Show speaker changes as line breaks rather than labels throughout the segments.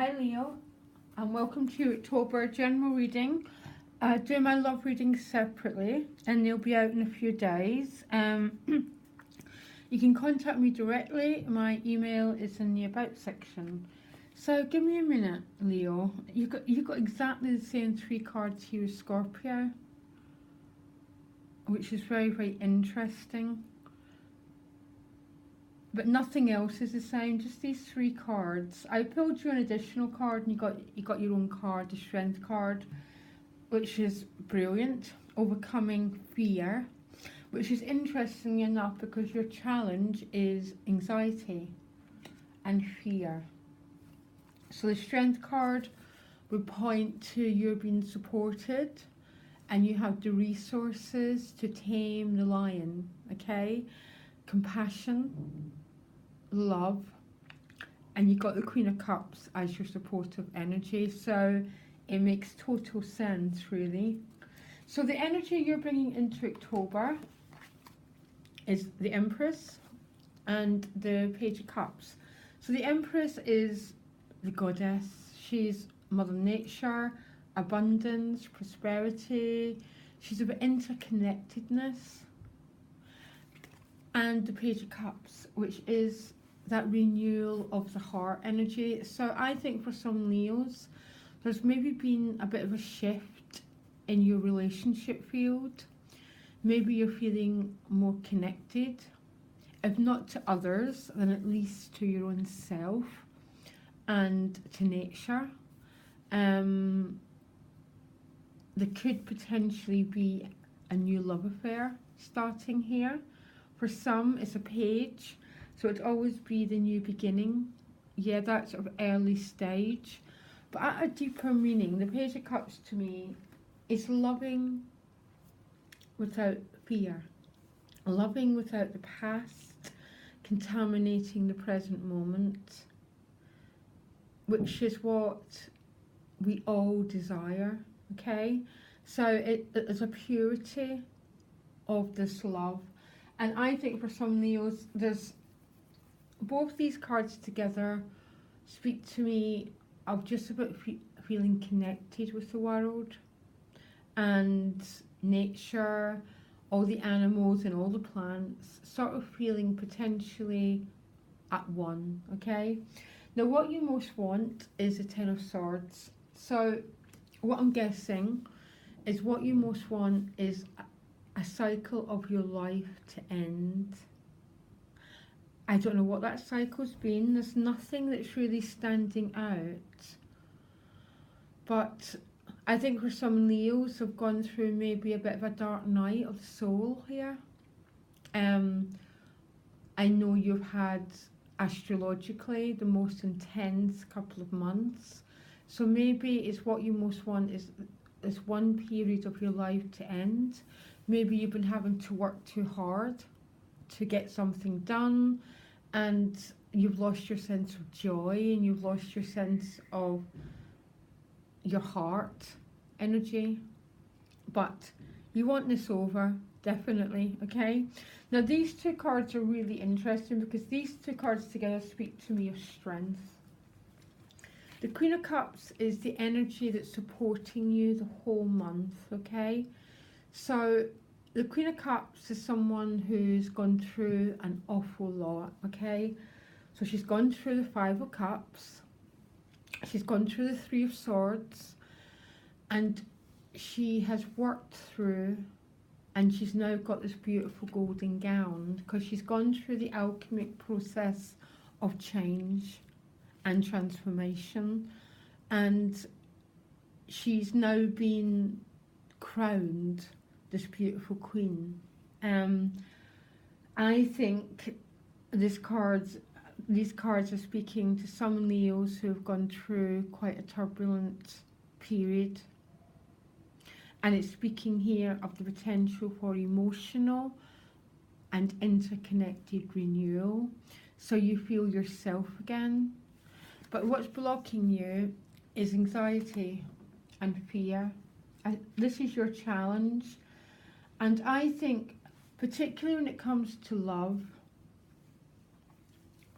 Hi Leo, and welcome to October general reading. I do my love readings separately, and they'll be out in a few days. You can contact me directly. My email is in the about section. So give me a minute, Leo. You got exactly the same three cards here as Scorpio, which is very interesting. But nothing else is the same, just these three cards. I pulled you an additional card and you got your own card, the Strength card, which is brilliant. Overcoming fear, which is interesting enough because your challenge is anxiety and fear. So the Strength card would point to you being supported and you have the resources to tame the lion, okay? Compassion, love, and you got the Queen of Cups as your supportive energy, so it makes total sense, really. So the energy you're bringing into October is the Empress and the Page of Cups. So the Empress is the goddess. She's Mother Nature, abundance, prosperity. She's about interconnectedness. And the Page of Cups, which is that renewal of the heart energy. So I think for some Leos, there's maybe been a bit of a shift in your relationship field. Maybe you're feeling more connected, if not to others, then at least to your own self and to nature. There could potentially be a new love affair starting here. For some, it's a page, so it'd always be the new beginning. Yeah, that sort of early stage. But at a deeper meaning, the Page of Cups to me is loving without fear. Loving without the past, contaminating the present moment, which is what we all desire, okay? So there's a purity of this love. And I think for some Leos, there's both these cards together speak to me of just about feeling connected with the world and nature, all the animals and all the plants, sort of feeling potentially at one, okay? Now what you most want is the Ten of Swords. So what I'm guessing is what you most want is a cycle of your life to end. I don't know what that cycle's been. There's nothing that's really standing out. But I think for some Leos have gone through maybe a bit of a dark night of the soul here. I know you've had astrologically the most intense couple of months. So maybe it's what you most want is this one period of your life to end. Maybe you've been having to work too hard to get something done and you've lost your sense of joy and you've lost your sense of your heart energy. But you want this over, definitely, okay? Now these two cards are really interesting because these two cards together speak to me of strength. The Queen of Cups is the energy that's supporting you the whole month, okay? So the Queen of Cups is someone who's gone through an awful lot, okay? So she's gone through the Five of Cups, she's gone through the Three of Swords, and she has worked through, and she's now got this beautiful golden gown because she's gone through the alchemic process of change and transformation, and she's now been crowned this beautiful queen. I think these cards are speaking to some Leos who have gone through quite a turbulent period, and it's speaking here of the potential for emotional and interconnected renewal, so you feel yourself again. But what's blocking you is anxiety and fear. This is your challenge. And I think, particularly when it comes to love,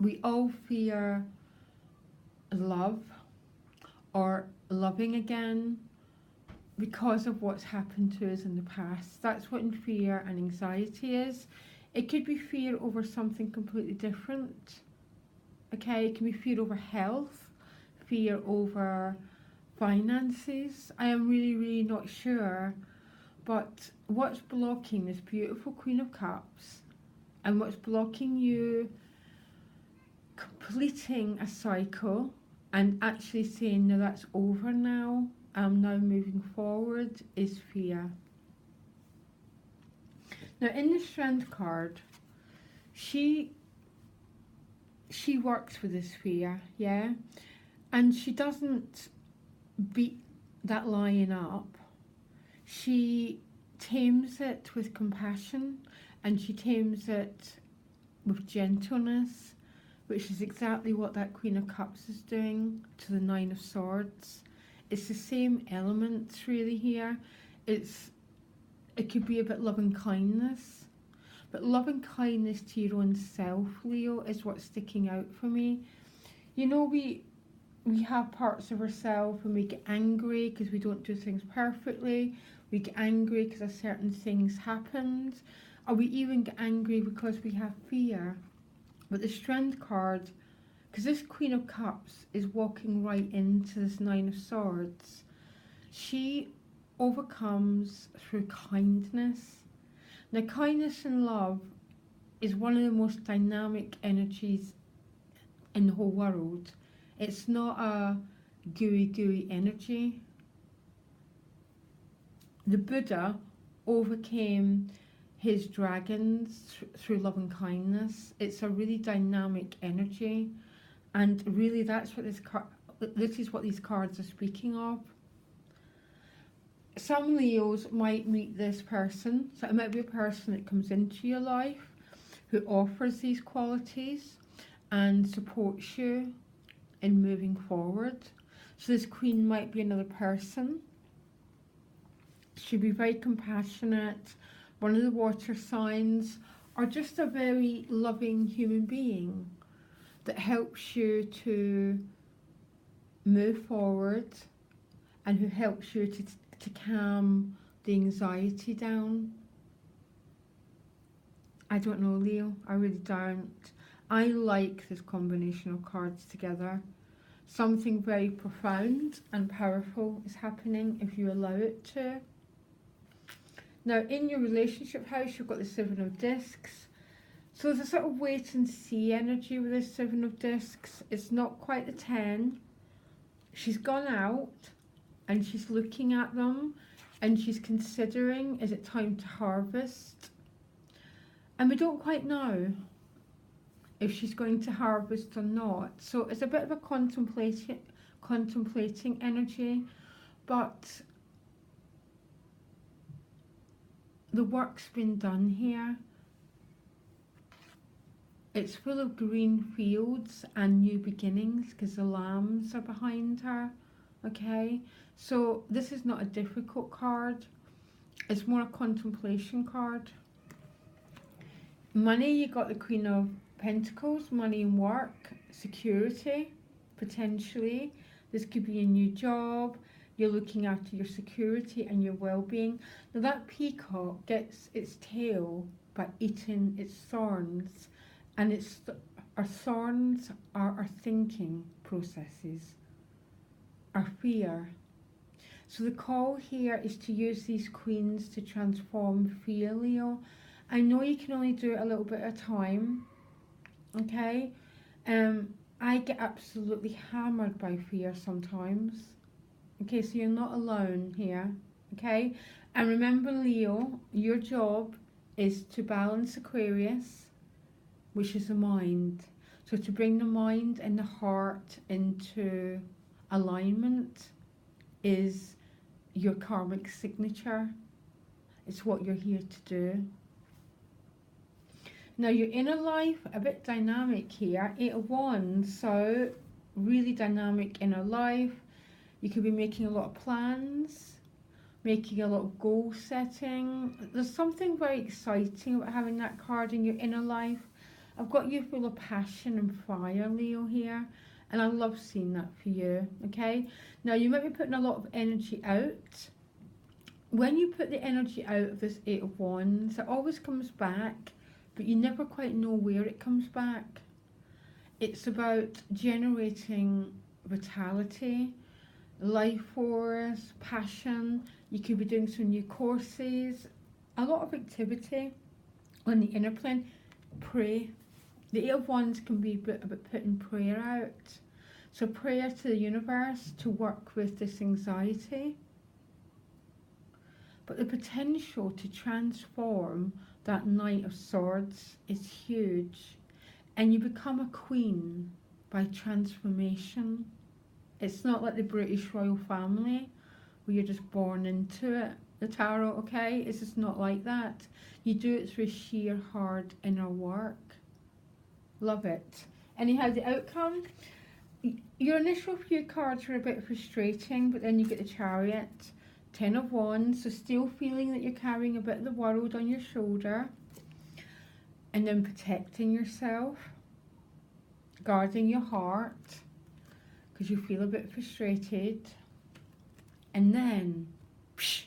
we all fear love or loving again because of what's happened to us in the past. That's what fear and anxiety is. It could be fear over something completely different. Okay, it can be fear over health, fear over finances. I am really not sure. But what's blocking this beautiful Queen of Cups, and what's blocking you completing a cycle and actually saying, no, that's over now, I'm now moving forward, is fear. Now in the Strength card, she works with this fear, yeah, and she doesn't beat that lion up. She tames it with compassion, and she tames it with gentleness, which is exactly what that Queen of Cups is doing to the Nine of Swords. It's the same elements really here. It could be a bit love and kindness, but love and kindness to your own self, Leo, is what's sticking out for me. You know, we have parts of ourselves when we get angry because we don't do things perfectly. We get angry because a certain things happened, or we even get angry because we have fear. But the Strength card, because this Queen of Cups is walking right into this Nine of Swords, she overcomes through kindness. Now, kindness and love is one of the most dynamic energies in the whole world. It's not a gooey energy. The Buddha overcame his dragons through love and kindness. It's a really dynamic energy, and really that's what this is what these cards are speaking of. Some Leos might meet this person, so it might be a person that comes into your life who offers these qualities and supports you in moving forward. So this Queen might be another person. She'd be very compassionate, one of the water signs, or just a very loving human being that helps you to move forward and who helps you to calm the anxiety down. I don't know, Leo, I really don't. I like this combination of cards together. Something very profound and powerful is happening if you allow it to. Now, in your relationship house, you've got the Seven of Discs. So there's a sort of wait and see energy with this Seven of Discs. It's not quite the 10. She's gone out and she's looking at them and she's considering, is it time to harvest? And we don't quite know if she's going to harvest or not. So it's a bit of a contemplating energy, but the work's been done here. It's full of green fields and new beginnings because the lambs are behind her. Okay, so this is not a difficult card. It's more a contemplation card. Money, you got the Queen of Pentacles, money and work, security, potentially. This could be a new job. You're looking after your security and your well-being. Now that peacock gets its tail by eating its thorns, and our thorns are our thinking processes, our fear. So the call here is to use these queens to transform fear, Leo. I know you can only do it a little bit at a time, okay? I get absolutely hammered by fear sometimes. Okay, so you're not alone here, okay? And remember, Leo, your job is to balance Aquarius, which is the mind. So to bring the mind and the heart into alignment is your karmic signature. It's what you're here to do. Now your inner life, a bit dynamic here. 8 of Wands, so really dynamic inner life. You could be making a lot of plans, making a lot of goal setting. There's something very exciting about having that card in your inner life. I've got you full of passion and fire, Leo, here. And I love seeing that for you, okay? Now, you might be putting a lot of energy out. When you put the energy out of this Eight of Wands, it always comes back, but you never quite know where it comes back. It's about generating vitality, life force, passion. You could be doing some new courses, a lot of activity on the inner plane. Pray. The Eight of Wands can be about putting prayer out. So prayer to the universe to work with this anxiety. But the potential to transform that Knight of Swords is huge. And you become a queen by transformation. It's not like the British royal family where you're just born into it, the tarot, okay? It's just not like that. You do it through sheer hard inner work. Love it. Anyhow, the outcome, your initial few cards were a bit frustrating, but then you get the Chariot, Ten of Wands, so still feeling that you're carrying a bit of the world on your shoulder, and then protecting yourself, guarding your heart, because you feel a bit frustrated, and then, psh,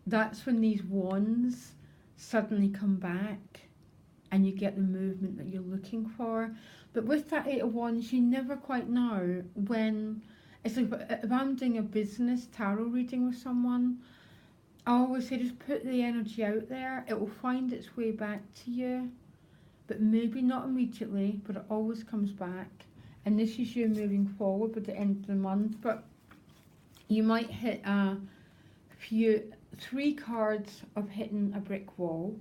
that's when these wands suddenly come back, and you get the movement that you're looking for. But with that Eight of Wands, you never quite know when. It's like if I'm doing a business tarot reading with someone, I always say just put the energy out there. It will find its way back to you, but maybe not immediately, but it always comes back. And this is you moving forward with the end of the month. But you might hit three cards of hitting a brick wall,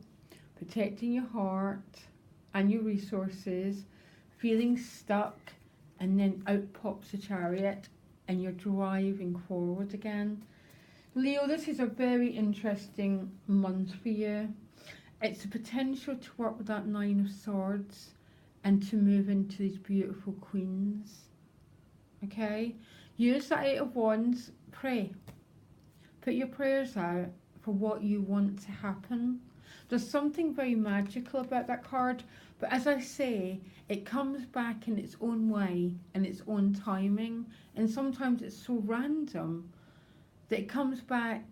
protecting your heart and your resources, feeling stuck, and then out pops the Chariot and you're driving forward again. Leo, this is a very interesting month for you. It's the potential to work with that Nine of Swords and to move into these beautiful queens. Okay? Use that Eight of Wands, pray. Put your prayers out for what you want to happen. There's something very magical about that card, but as I say, it comes back in its own way and its own timing, and sometimes it's so random that it comes back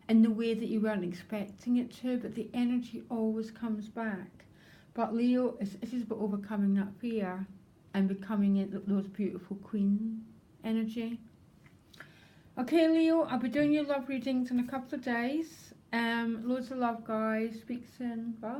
in the way that you weren't expecting it to, but the energy always comes back. But Leo, this is about overcoming that fear and becoming those beautiful queen energy. Okay, Leo, I'll be doing your love readings in a couple of days. Loads of love, guys. Speak soon. Bye.